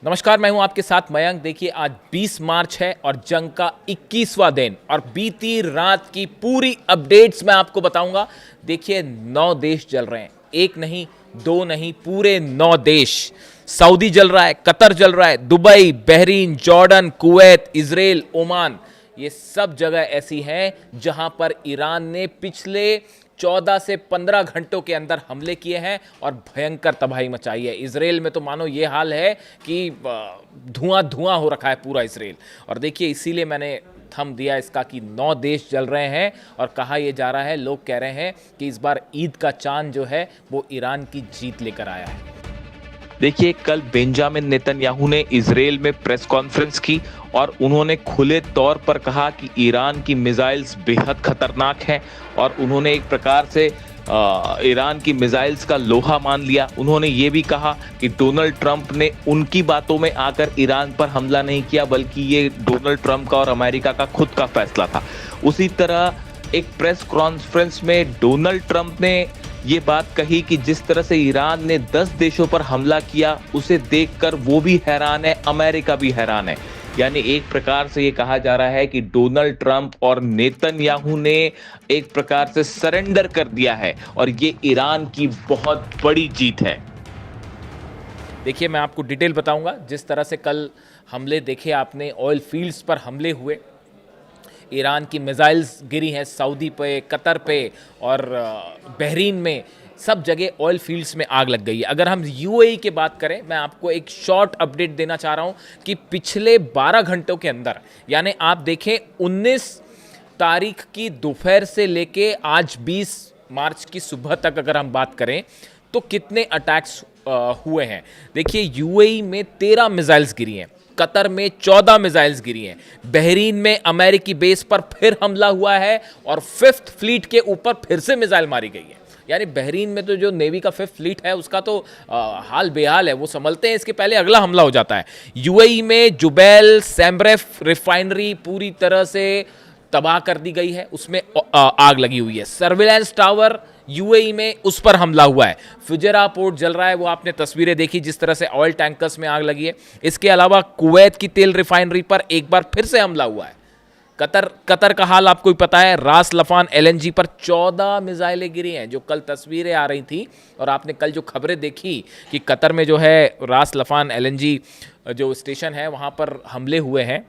नमस्कार, मैं हूं आपके साथ मयंक। देखिए, आज 20 मार्च है और जंग का 21वां दिन और बीती रात की पूरी अपडेट्स मैं आपको बताऊंगा। देखिए, 9 देश जल रहे हैं, एक नहीं, दो नहीं, पूरे 9 देश। सऊदी जल रहा है, कतर जल रहा है, Dubai, Bahrain, Jordan, Kuwait, Israel, Oman, ये सब जगह ऐसी हैं जहां पर ईरान ने पिछले 14 से 15 घंटों के अंदर हमले किए हैं और भयंकर तबाही मचाई है। इजराइल में तो मानो ये हाल है कि धुआं धुआं हो रखा है पूरा इजराइल। और देखिए, इसीलिए मैंने थंब दिया इसका कि 9 देश जल रहे हैं और कहा यह जा रहा है, लोग कह रहे हैं कि इस बार ईद का चांद जो है वो ईरान की जीत लेकर आया है। देखिए, कल बेंजामिन नेतन्याहू ने इजराइल में प्रेस कॉन्फ्रेंस की और उन्होंने खुले तौर पर कहा कि ईरान की मिसाइल्स बेहद खतरनाक हैं और उन्होंने एक प्रकार से ईरान की मिसाइल्स का लोहा मान लिया। उन्होंने ये भी कहा कि डोनाल्ड ट्रंप ने उनकी बातों में आकर ईरान पर हमला नहीं किया, बल्कि ये डोनाल्ड ट्रंप का और अमेरिका का खुद का फैसला था। उसी तरह एक प्रेस कॉन्फ्रेंस में डोनाल्ड ट्रंप ने ये बात कही कि जिस तरह से ईरान ने 10 देशों पर हमला किया, उसे देखकर वो भी हैरान है, अमेरिका भी हैरान है। यानी एक प्रकार से ये कहा जा रहा है कि डोनाल्ड ट्रंप और नेतन्याहू ने एक प्रकार से सरेंडर कर दिया है और ये ईरान की बहुत बड़ी जीत है। देखिए, मैं आपको डिटेल बताऊंगा। जिस तरह से कल हमले देखे आपने, ऑयल फील्ड्स पर हमले हुए, ईरान की मिसाइल्स गिरी हैं सऊदी पे, कतर पे और बहरीन में, सब जगह ऑयल फील्ड्स में आग लग गई है। अगर हम यूएई की बात करें, मैं आपको एक शॉर्ट अपडेट देना चाह रहा हूं कि पिछले 12 घंटों के अंदर, यानी आप देखें 19 तारीख की दोपहर से लेके आज 20 मार्च की सुबह तक अगर हम बात करें तो कितने अटैक्स हुए हैं। देखिए, यूएई में 13 मिसाइल्स गिरी हैं, कतर में 14 मिसाइल्स गिरी हैं, बहरीन में अमेरिकी बेस पर फिर हमला हुआ है और 5th फ्लीट के ऊपर फिर से मिसाइल मारी गई है। यानी बहरीन में तो जो नेवी का 5th फ्लीट है उसका तो हाल बेहाल है, वो संभलते हैं इसके पहले अगला हमला हो जाता है। यूएई में जुबैल सैमरेफ रिफाइनरी पूरी तरह से तबाह कर दी गई है, उसमें आग लगी हुई है। सर्विलांस टावर यूएई में, उस पर हमला हुआ है। फुजैरा पोर्ट जल रहा है, वो आपने तस्वीरें देखी जिस तरह से ऑयल टैंकर्स में आग लगी है। इसके अलावा कुवैत की तेल रिफाइनरी पर एक बार फिर से हमला हुआ है। कतर का हाल आपको ही पता है, रास लफान एलएनजी पर 14 मिसाइलें गिरी हैं। जो कल तस्वीरें आ रही थी और आपने कल जो खबरें देखी कि कतर में जो है रास लफान एलएनजी जो स्टेशन है वहां पर हमले हुए हैं,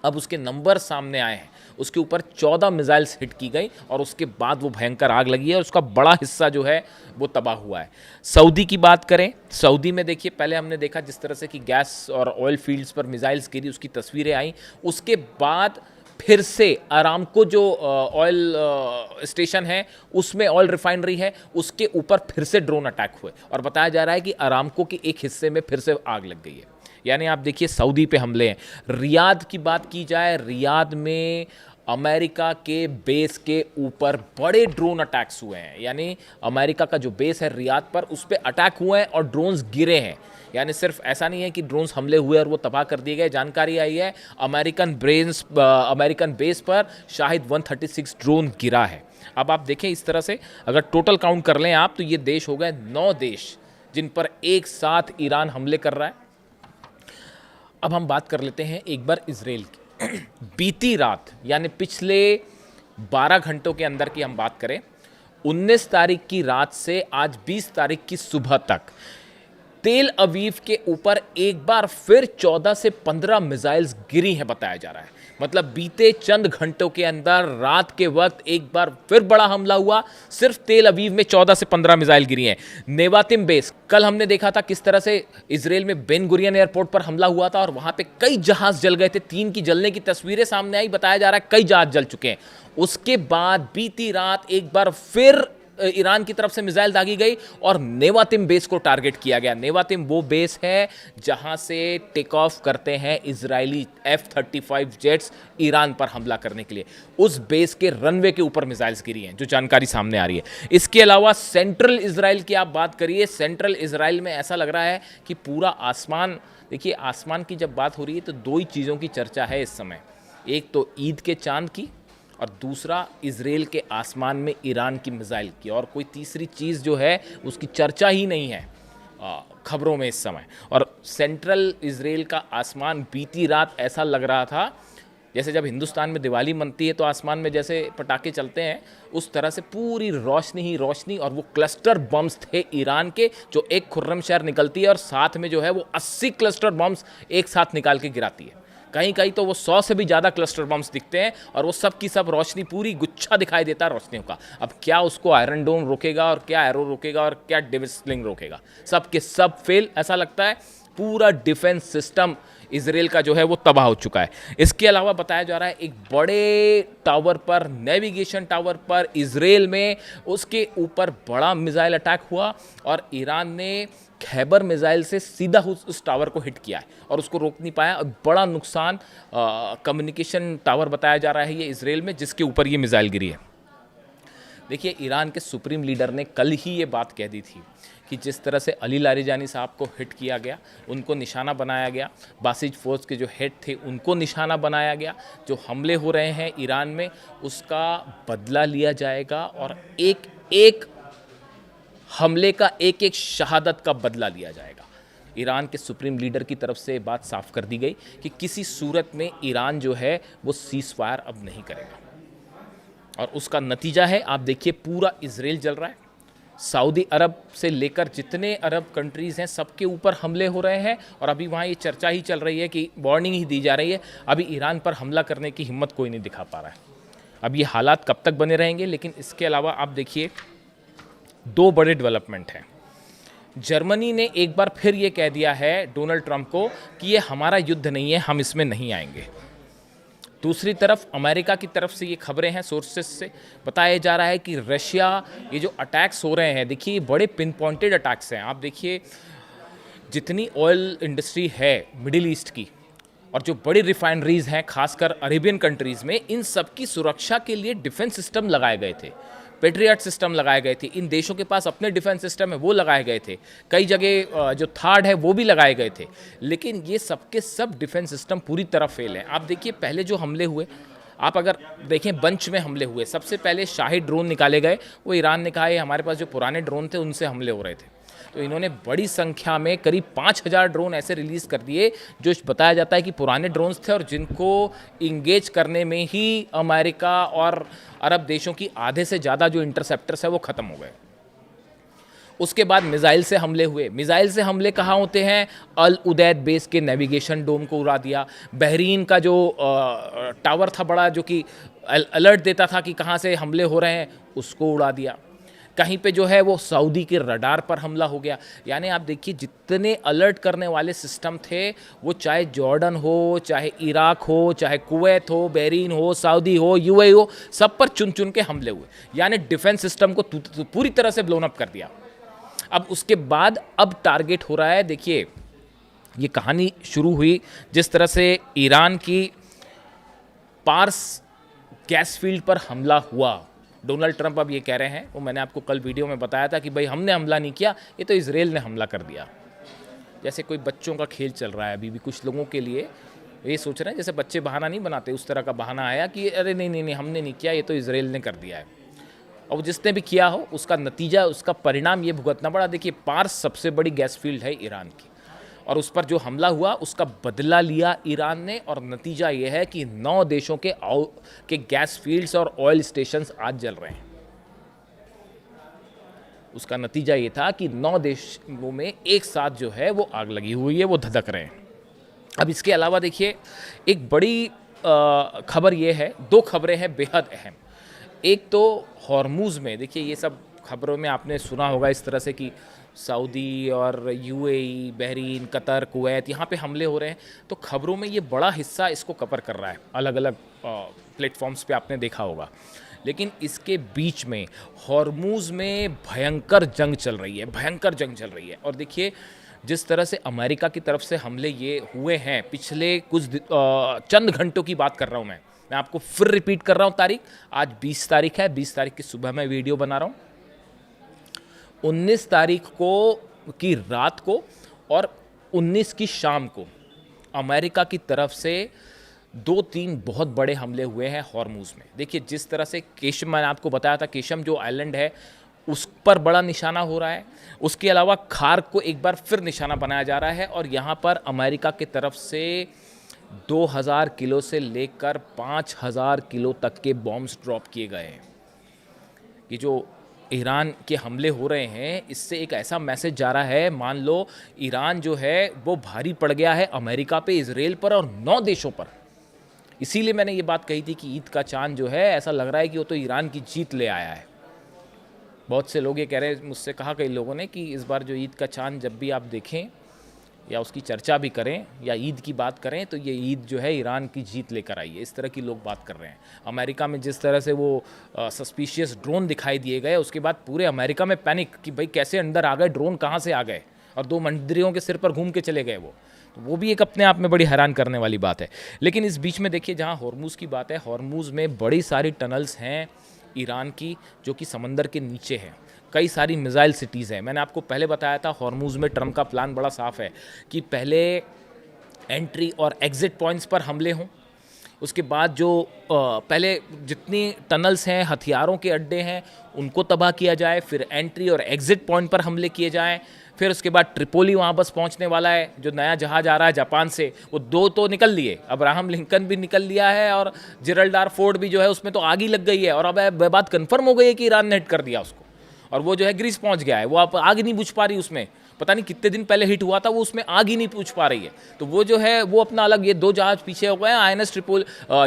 अब उसके नंबर सामने आए हैं। उसके ऊपर 14 मिसाइल्स हिट की गई और उसके बाद वो भयंकर आग लगी है और उसका बड़ा हिस्सा जो है वो तबाह हुआ है। सऊदी की बात करें, सऊदी में देखिए, पहले हमने देखा जिस तरह से कि गैस और ऑयल फील्ड्स पर मिसाइल्स गिरी, उसकी तस्वीरें आई। उसके बाद फिर से अरामको जो ऑयल स्टेशन है, उसमें ऑयल रिफाइनरी है, उसके ऊपर फिर से ड्रोन अटैक हुए और बताया जा रहा है कि अरामको के एक हिस्से में फिर से आग लग गई है। यानी आप देखिए, सऊदी पे हमले हैं। रियाद की बात की जाए, रियाद में अमेरिका के बेस के ऊपर बड़े ड्रोन अटैक्स हुए हैं। यानी अमेरिका का जो बेस है रियाद पर, उस पर अटैक हुए हैं और ड्रोन्स गिरे हैं। यानी सिर्फ ऐसा नहीं है कि ड्रोन्स हमले हुए और वो तबाह कर दिए गए। जानकारी आई है अमेरिकन बेस पर शायद 136 ड्रोन गिरा है। अब आप देखें, इस तरह से अगर टोटल काउंट कर लें आप, तो ये देश हो गए 9 देश जिन पर एक साथ ईरान हमले कर रहा है। अब हम बात कर लेते हैं एक बार इजराइल की। बीती रात, यानी पिछले 12 घंटों के अंदर की हम बात करें, 19 तारीख की रात से आज 20 तारीख की सुबह तक तेल अवीव के ऊपर एक बार फिर 14 से 15 मिसाइल्स गिरी हैं, बताया जा रहा है। मतलब बीते चंद घंटों के अंदर रात के वक्त एक बार फिर बड़ा हमला हुआ। सिर्फ तेल अवीव में 14 से 15 मिसाइल गिरी हैं। नेवातिम बेस, कल हमने देखा था किस तरह से इजराइल में बेन गुरियन एयरपोर्ट पर हमला हुआ था और वहां पे कई जहाज जल गए थे। 3 की जलने की तस्वीरें सामने आई, बताया जा रहा है कई जहाज जल चुके हैं। उसके बाद बीती रात एक बार फिर ईरान की तरफ से मिसाइल दागी गई और नेवातिम बेस को टारगेट किया गया। नेवातिम वो बेस है जहां से टेक ऑफ करते हैं इजरायली F-35 जेट्स ईरान पर हमला करने के लिए। उस बेस के रनवे के ऊपर मिसाइल्स गिरी हैं, जो जानकारी सामने आ रही है। इसके अलावा सेंट्रल इजराइल की आप बात करिए, सेंट्रल इजराइल में ऐसा लग रहा है कि पूरा आसमान, देखिए आसमान की जब बात हो रही है तो 2 ही चीज़ों की चर्चा है इस समय। एक तो ईद के चांद की और दूसरा इजराइल के आसमान में ईरान की मिसाइल की, और कोई तीसरी चीज़ जो है उसकी चर्चा ही नहीं है। खबरों में इस समय। और सेंट्रल इजराइल का आसमान बीती रात ऐसा लग रहा था जैसे जब हिंदुस्तान में दिवाली मनती है तो आसमान में जैसे पटाखे चलते हैं, उस तरह से पूरी रोशनी ही रोशनी। और वो क्लस्टर बम्स थे ईरान के, जो एक खुर्रम शहर निकलती है और साथ में जो है वो 80 क्लस्टर बम्स एक साथ निकाल के गिराती है। कहीं कहीं तो वो 100 से भी ज़्यादा क्लस्टर बम्स दिखते हैं और वो सब की सब रोशनी, पूरी गुच्छा दिखाई देता है रोशनियों का। अब क्या उसको आयरन डोम रोकेगा और क्या एरो रोकेगा और क्या डेविसलिंग रोकेगा? सब के सब फेल। ऐसा लगता है पूरा डिफेंस सिस्टम इजराइल का जो है वो तबाह हो चुका है। इसके अलावा बताया जा रहा है एक बड़े टावर पर, नेविगेशन टावर पर इजराइल में, उसके ऊपर बड़ा मिसाइल अटैक हुआ और ईरान ने खैबर मिसाइल से सीधा उस टावर को हिट किया है और उसको रोक नहीं पाया। और बड़ा नुकसान कम्युनिकेशन टावर बताया जा रहा है ये इजराइल में, जिसके ऊपर ये मिसाइल गिरी है। देखिए, ईरान के सुप्रीम लीडर ने कल ही ये बात कह दी थी कि जिस तरह से अली लारिजानी साहब को हिट किया गया, उनको निशाना बनाया गया, बासिज फोर्स के जो हेड थे उनको निशाना बनाया गया, जो हमले हो रहे हैं ईरान में उसका बदला लिया जाएगा और एक एक हमले का, एक एक शहादत का बदला लिया जाएगा। ईरान के सुप्रीम लीडर की तरफ से बात साफ कर दी गई कि किसी सूरत में ईरान जो है वो सीज फायर अब नहीं करेगा। और उसका नतीजा है, आप देखिए, पूरा इजराइल जल रहा है। सऊदी अरब से लेकर जितने अरब कंट्रीज़ हैं सबके ऊपर हमले हो रहे हैं और अभी वहाँ ये चर्चा ही चल रही है कि वार्निंग ही दी जा रही है, अभी ईरान पर हमला करने की हिम्मत कोई नहीं दिखा पा रहा है। अब ये हालात कब तक बने रहेंगे? लेकिन इसके अलावा आप देखिए, दो बड़े डेवलपमेंट हैं। जर्मनी ने एक बार फिर ये कह दिया है डोनाल्ड ट्रंप को कि ये हमारा युद्ध नहीं है, हम इसमें नहीं आएंगे। दूसरी तरफ अमेरिका की तरफ से ये खबरें हैं, सोर्सेस से बताया जा रहा है कि रशिया, ये जो अटैक्स हो रहे हैं, देखिए बड़े पिन पॉइंटेड अटैक्स हैं। आप देखिए, जितनी ऑयल इंडस्ट्री है मिडिल ईस्ट की और जो बड़ी रिफाइनरीज हैं खासकर अरेबियन कंट्रीज़ में, इन सब की सुरक्षा के लिए डिफेंस सिस्टम लगाए गए थे, पेट्रियट सिस्टम लगाए गए थे। इन देशों के पास अपने डिफेंस सिस्टम है, वो लगाए गए थे। कई जगह जो थार्ड है वो भी लगाए गए थे। लेकिन ये सबके सब डिफेंस सिस्टम पूरी तरह फेल हैं। आप देखिए, पहले जो हमले हुए, आप अगर देखें बंच में हमले हुए, सबसे पहले शाही ड्रोन निकाले गए। वो ईरान ने कहा है हमारे पास जो पुराने ड्रोन थे उनसे हमले हो रहे थे, तो इन्होंने बड़ी संख्या में करीब 5000 ड्रोन ऐसे रिलीज़ कर दिए जो बताया जाता है कि पुराने ड्रोन्स थे और जिनको इंगेज करने में ही अमेरिका और अरब देशों की आधे से ज़्यादा जो इंटरसेप्टर्स है वो ख़त्म हो गए। उसके बाद मिसाइल से हमले हुए। मिसाइल से हमले कहाँ होते हैं? अल उदैद बेस के नेविगेशन डोम को उड़ा दिया। बहरीन का जो टावर था बड़ा, जो कि अलर्ट देता था कि कहाँ से हमले हो रहे हैं, उसको उड़ा दिया। कहीं पे जो है वो सऊदी के रडार पर हमला हो गया। यानी आप देखिए, जितने अलर्ट करने वाले सिस्टम थे, वो चाहे जॉर्डन हो, चाहे इराक हो, चाहे कुवैत हो, बहरीन हो, सऊदी हो, यूएई हो, सब पर चुन चुन के हमले हुए। यानी डिफेंस सिस्टम को पूरी तरह से ब्लोन अप कर दिया। अब उसके बाद अब टारगेट हो रहा है, देखिए ये कहानी शुरू हुई जिस तरह से ईरान की पार्स गैस फील्ड पर हमला हुआ। डोनाल्ड ट्रंप अब ये कह रहे हैं, वो मैंने आपको कल वीडियो में बताया था कि भाई हमने हमला नहीं किया, ये तो इजराइल ने हमला कर दिया। जैसे कोई बच्चों का खेल चल रहा है अभी भी कुछ लोगों के लिए, ये सोच रहे हैं जैसे बच्चे बहाना नहीं बनाते, उस तरह का बहाना आया कि अरे नहीं नहीं नहीं हमने नहीं किया, ये तो इजराइल ने कर दिया है। और जिसने भी किया हो उसका नतीजा, उसका परिणाम ये भुगतना पड़ा। देखिए, पार्स सबसे बड़ी गैस फील्ड है ईरान की और उस पर जो हमला हुआ उसका बदला लिया ईरान ने और नतीजा ये है कि 9 देशों के गैस फील्ड्स और ऑयल स्टेशंस आज जल रहे हैं। उसका नतीजा ये था कि 9 देशों में एक साथ जो है वो आग लगी हुई है, वो धधक रहे हैं। अब इसके अलावा देखिए, एक बड़ी खबर ये है, 2 खबरें हैं बेहद अहम। एक तो हॉर्मूज़ में, देखिए ये सब खबरों में आपने सुना होगा इस तरह से कि सऊदी और यूएई, बहरीन, कतर, कुवैत, यहाँ पे हमले हो रहे हैं। तो खबरों में ये बड़ा हिस्सा इसको कवर कर रहा है, अलग अलग प्लेटफॉर्म्स पे आपने देखा होगा। लेकिन इसके बीच में हॉर्मूज़ में भयंकर जंग चल रही है, भयंकर जंग चल रही है। और देखिए, जिस तरह से अमेरिका की तरफ से हमले ये हुए हैं पिछले कुछ चंद घंटों की बात कर रहा हूँ मैं आपको फिर रिपीट कर रहा हूँ तारीख। आज 20 तारीख है, 20 तारीख की सुबह मैं वीडियो बना रहा हूँ। 19 तारीख को की रात को और 19 की शाम को अमेरिका की तरफ से 2-3 बहुत बड़े हमले हुए हैं हॉर्मूज़ में। देखिए, जिस तरह से केशम, मैंने आपको बताया था, केशम जो आइलैंड है उस पर बड़ा निशाना हो रहा है। उसके अलावा खार्क को एक बार फिर निशाना बनाया जा रहा है और यहाँ पर अमेरिका की तरफ से 2000 किलो से लेकर 5000 किलो तक के बॉम्ब्स ड्रॉप किए गए हैं। ये जो ईरान के हमले हो रहे हैं, इससे एक ऐसा मैसेज जा रहा है, मान लो ईरान जो है वो भारी पड़ गया है अमेरिका पे, इजराइल पर और 9 देशों पर। इसीलिए मैंने ये बात कही थी कि ईद का चांद जो है ऐसा लग रहा है कि वो तो ईरान की जीत ले आया है। बहुत से लोग ये कह रहे हैं, मुझसे कहा कई लोगों ने कि इस बार जो ईद का चांद जब भी आप देखें या उसकी चर्चा भी करें या ईद की बात करें तो ये ईद जो है ईरान की जीत लेकर आई है। इस तरह की लोग बात कर रहे हैं। अमेरिका में जिस तरह से वो सस्पिशियस ड्रोन दिखाई दिए गए, उसके बाद पूरे अमेरिका में पैनिक कि भाई कैसे अंदर आ गए, ड्रोन कहाँ से आ गए, और 2 मंत्रियों के सिर पर घूम के चले गए वो भी एक अपने आप में बड़ी हैरान करने वाली बात है। लेकिन इस बीच में देखिए, जहाँ हॉर्मुज़ की बात है, हॉर्मुज़ में बड़ी सारी टनल्स हैं ईरान की जो कि समंदर के नीचे है। कई सारी मिसाइल सिटीज़ हैं। मैंने आपको पहले बताया था हॉर्मुज़ में ट्रम्प का प्लान बड़ा साफ है कि पहले एंट्री और एग्ज़िट पॉइंट्स पर हमले हों, उसके बाद जो पहले जितनी टनल्स हैं, हथियारों के अड्डे हैं, उनको तबाह किया जाए, फिर एंट्री और एग्ज़िट पॉइंट पर हमले किए जाएं, फिर उसके बाद ट्रिपोली वहाँ बस पहुँचने वाला है। जो नया जहाज़ आ रहा है जापान से, वो 2 तो निकल लिए, अब्राहम लिंकन भी निकल लिया है और जिरल्डार फोर्ड भी जो है उसमें तो आग ही लग गई है, और अब बात कन्फर्म हो गई है कि ईरान ने हिट कर दिया उसको, और वो जो है ग्रीस पहुंच गया है। वो आप आग नहीं बुझ पा रही उसमें, पता नहीं कितने दिन पहले हिट हुआ था, वो उसमें आग ही नहीं पूछ पा रही है। तो वो जो है वो अपना अलग, ये 2 जहाज पीछे हो गए हैं। INS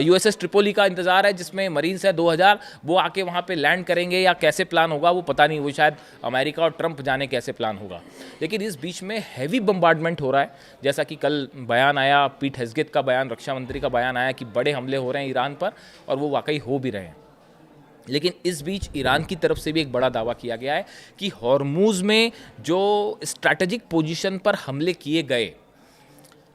USS ट्रिपोली का इंतजार है, जिसमें मरीन्स है 2000, वो आके वहाँ पे लैंड करेंगे या कैसे प्लान होगा वो पता नहीं, वो शायद अमेरिका और ट्रंप जाने कैसे प्लान होगा। लेकिन इस बीच में हैवी बम्बार्डमेंट हो रहा है, जैसा कि कल बयान आया, पीट हेग्सेथ का बयान, रक्षा मंत्री का बयान आया कि बड़े हमले हो रहे हैं ईरान पर, और वो वाकई हो भी रहे हैं। लेकिन इस बीच ईरान की तरफ से भी एक बड़ा दावा किया गया है कि हॉर्मुज़ में जो स्ट्रैटेजिक पोजीशन पर हमले किए गए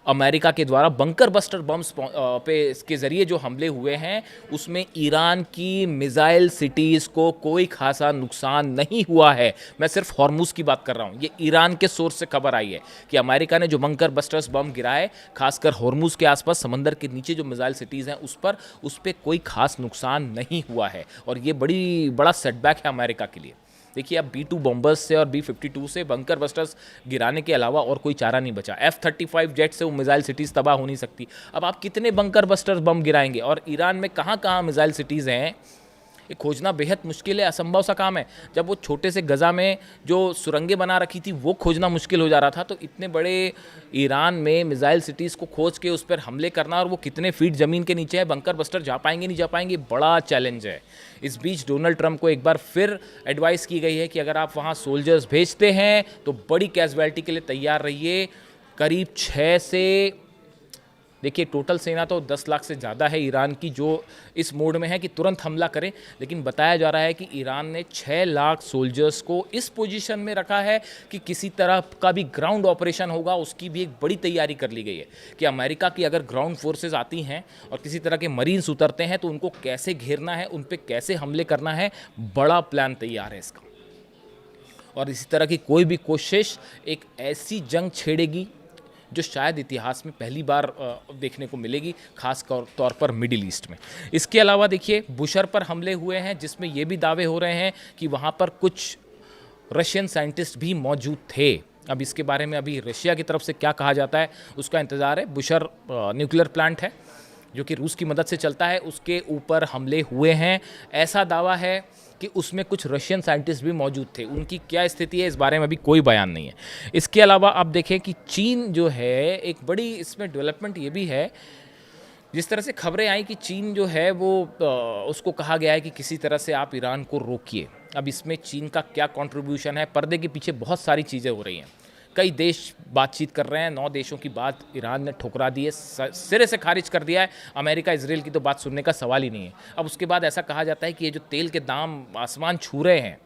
अमेरिका के द्वारा, बंकर बस्टर बम्स पे इसके ज़रिए जो हमले हुए हैं, उसमें ईरान की मिसाइल सिटीज़ को कोई खासा नुकसान नहीं हुआ है। मैं सिर्फ हॉर्मुज़ की बात कर रहा हूँ। ये ईरान के सोर्स से खबर आई है कि अमेरिका ने जो बंकर बस्टर्स बम गिराए, खासकर हॉर्मुज़ के आसपास समंदर के नीचे जो मिसाइल सिटीज़ हैं उस पर कोई खास नुकसान नहीं हुआ है, और ये बड़ा सेटबैक है अमेरिका के लिए। देखिए, अब B-2 बॉम्बर्स से और B-52 से बंकर बस्टर्स गिराने के अलावा और कोई चारा नहीं बचा। F-35 जेट से वो मिसाइल सिटीज़ तबाह हो नहीं सकती। अब आप कितने बंकर बस्टर्स बम गिराएंगे, और ईरान में कहाँ कहाँ मिसाइल सिटीज़ हैं, ये खोजना बेहद मुश्किल है, असंभव सा काम है। जब वो छोटे से गज़ा में जो सुरंगें बना रखी थी वो खोजना मुश्किल हो जा रहा था, तो इतने बड़े ईरान में मिसाइल सिटीज़ को खोज के उस पर हमले करना, और वो कितने फीट ज़मीन के नीचे है, बंकर बस्टर जा पाएंगे नहीं जा पाएंगे, बड़ा चैलेंज है। इस बीच डोनाल्ड ट्रंप को एक बार फिर एडवाइस की गई है कि अगर आप वहाँ सोल्जर्स भेजते हैं तो बड़ी कैजुअलिटी के लिए तैयार रहिए। करीब 6 से, देखिए टोटल सेना तो 10 लाख से ज़्यादा है ईरान की, जो इस मोड में है कि तुरंत हमला करें, लेकिन बताया जा रहा है कि ईरान ने 6 लाख सोल्जर्स को इस पोजीशन में रखा है कि किसी तरह का भी ग्राउंड ऑपरेशन होगा उसकी भी एक बड़ी तैयारी कर ली गई है कि अमेरिका की अगर ग्राउंड फोर्सेस आती हैं और किसी तरह के मरीन्स उतरते हैं तो उनको कैसे घेरना है, उन पर कैसे हमले करना है, बड़ा प्लान तैयार है इसका। और इसी तरह की कोई भी कोशिश एक ऐसी जंग छेड़ेगी जो शायद इतिहास में पहली बार देखने को मिलेगी, खास तौर पर मिडिल ईस्ट में। इसके अलावा देखिए, बुशर पर हमले हुए हैं, जिसमें ये भी दावे हो रहे हैं कि वहाँ पर कुछ रशियन साइंटिस्ट भी मौजूद थे। अब इसके बारे में अभी रशिया की तरफ से क्या कहा जाता है उसका इंतज़ार है। बुशर न्यूक्लियर प्लांट है जो कि रूस की मदद से चलता है, उसके ऊपर हमले हुए हैं। ऐसा दावा है कि उसमें कुछ रशियन साइंटिस्ट भी मौजूद थे। उनकी क्या स्थिति है इस बारे में अभी कोई बयान नहीं है। इसके अलावा आप देखें कि चीन जो है, एक बड़ी इसमें डेवलपमेंट ये भी है, जिस तरह से खबरें आई कि चीन जो है वो उसको कहा गया है कि किसी तरह से आप ईरान को रोकिए। अब इसमें चीन का क्या कंट्रीब्यूशन है, पर्दे के पीछे बहुत सारी चीज़ें हो रही हैं। कई देश बातचीत कर रहे हैं, 9 देशों की बात ईरान ने ठुकरा दी है, सिरे से खारिज कर दिया है। अमेरिका इजराइल की तो बात सुनने का सवाल ही नहीं है। अब उसके बाद ऐसा कहा जाता है कि ये जो तेल के दाम आसमान छू रहे हैं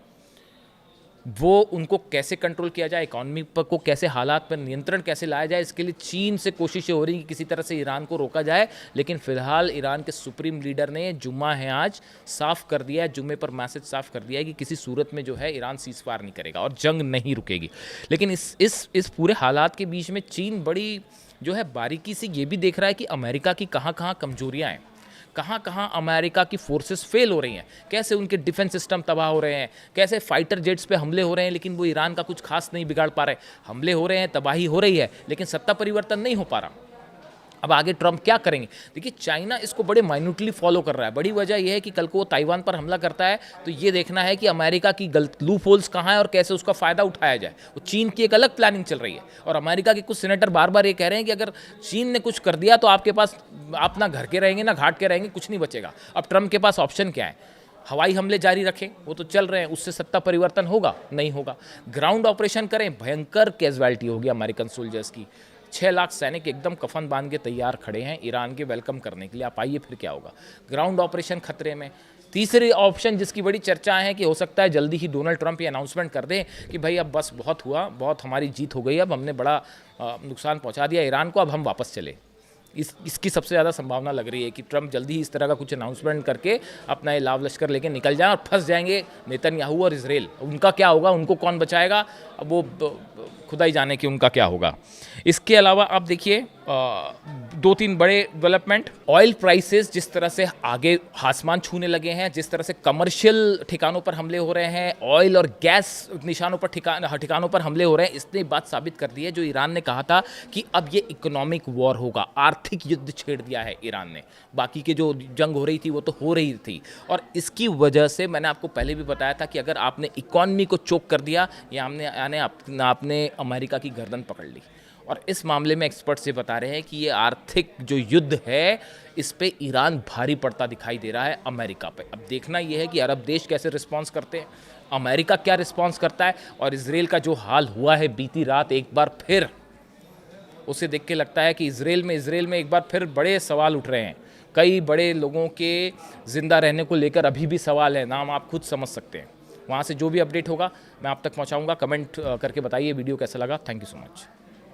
वो उनको कैसे कंट्रोल किया जाए, इकॉनमी पर को कैसे, हालात पर नियंत्रण कैसे लाया जाए, इसके लिए चीन से कोशिशें हो रही हैं कि किसी तरह से ईरान को रोका जाए। लेकिन फिलहाल ईरान के सुप्रीम लीडर ने, जुम्मा है आज, साफ कर दिया है, जुम्मे पर मैसेज साफ कर दिया है कि किसी सूरत में जो है ईरान सीज़फायर नहीं करेगा और जंग नहीं रुकेगी। लेकिन इस पूरे हालात के बीच में चीन बड़ी जो है बारीकी से ये भी देख रहा है कि अमेरिका की कहाँ कहाँ कमजोरियाँ हैं, कहाँ कहाँ अमेरिका की फोर्सेस फेल हो रही हैं, कैसे उनके डिफेंस सिस्टम तबाह हो रहे हैं, कैसे फाइटर जेट्स पे हमले हो रहे हैं लेकिन वो ईरान का कुछ खास नहीं बिगाड़ पा रहे। हमले हो रहे हैं, तबाही हो रही है, लेकिन सत्ता परिवर्तन नहीं हो पा रहा। अब आगे ट्रम्प क्या करेंगे? देखिए, चाइना इसको बड़े माइन्यूटली फॉलो कर रहा है। बड़ी वजह यह है कि कल को वो ताइवान पर हमला करता है तो ये देखना है कि अमेरिका की गलत लूप होल्स कहाँ है और कैसे उसका फ़ायदा उठाया जाए। वो चीन की एक अलग प्लानिंग चल रही है और अमेरिका के कुछ सीनेटर बार बार ये कह रहे हैं कि अगर चीन ने कुछ कर दिया तो आपके पास आप ना घर के रहेंगे ना घाट के रहेंगे, कुछ नहीं बचेगा। अब ट्रम्प के पास ऑप्शन क्या है? हवाई हमले जारी रखें, वो तो चल रहे हैं, उससे सत्ता परिवर्तन होगा? नहीं होगा। ग्राउंड ऑपरेशन करें, भयंकर कैजुअलिटी होगी अमेरिकन सोल्जर्स की। 6 लाख सैनिक एकदम कफन बांध के तैयार खड़े हैं ईरान के वेलकम करने के लिए। आप आइए, फिर क्या होगा? ग्राउंड ऑपरेशन खतरे में। तीसरी ऑप्शन जिसकी बड़ी चर्चा है कि हो सकता है जल्दी ही डोनाल्ड ट्रंप ये अनाउंसमेंट कर दें कि भाई अब बस बहुत हुआ, बहुत हमारी जीत हो गई, अब हमने बड़ा नुकसान पहुंचा दिया ईरान को, अब हम वापस चले। इसकी सबसे ज़्यादा संभावना लग रही है कि ट्रंप जल्दी ही इस तरह का कुछ अनाउंसमेंट करके अपना ये लाव लश्कर लेके निकल जाएं और फंस जाएंगे नेतन्याहू और इजराइल। उनका क्या होगा, उनको कौन बचाएगा, अब वो खुदा ही जाने कि उनका क्या होगा। इसके अलावा आप देखिए 2-3 बड़े डेवलपमेंट। ऑयल प्राइसेस जिस तरह से आगे आसमान छूने लगे हैं, जिस तरह से कमर्शियल ठिकानों पर हमले हो रहे हैं, ऑयल और गैस निशानों पर ठिकानों पर हमले हो रहे हैं, इसने बात साबित कर दी है जो ईरान ने कहा था कि अब ये इकोनॉमिक वॉर होगा। आर्थिक युद्ध छेड़ दिया है ईरान ने। बाकी के जो जंग हो रही थी वो तो हो रही थी और इसकी वजह से मैंने आपको पहले भी बताया था कि अगर आपने इकॉनमी को चोक कर दिया या आपने अमेरिका की गर्दन पकड़ ली। और इस मामले में एक्सपर्ट्स ये बता रहे हैं कि ये आर्थिक जो युद्ध है इस पे ईरान भारी पड़ता दिखाई दे रहा है अमेरिका पे। अब देखना ये है कि अरब देश कैसे रिस्पॉन्स करते हैं, अमेरिका क्या रिस्पॉन्स करता है, और इजराइल का जो हाल हुआ है बीती रात, एक बार फिर उसे देख के लगता है कि इजराइल में एक बार फिर बड़े सवाल उठ रहे हैं। कई बड़े लोगों के ज़िंदा रहने को लेकर अभी भी सवाल है, नाम आप खुद समझ सकते हैं। वहाँ से जो भी अपडेट होगा मैं आप तक पहुँचाऊँगा। कमेंट करके बताइए वीडियो कैसा लगा। Thank you so much.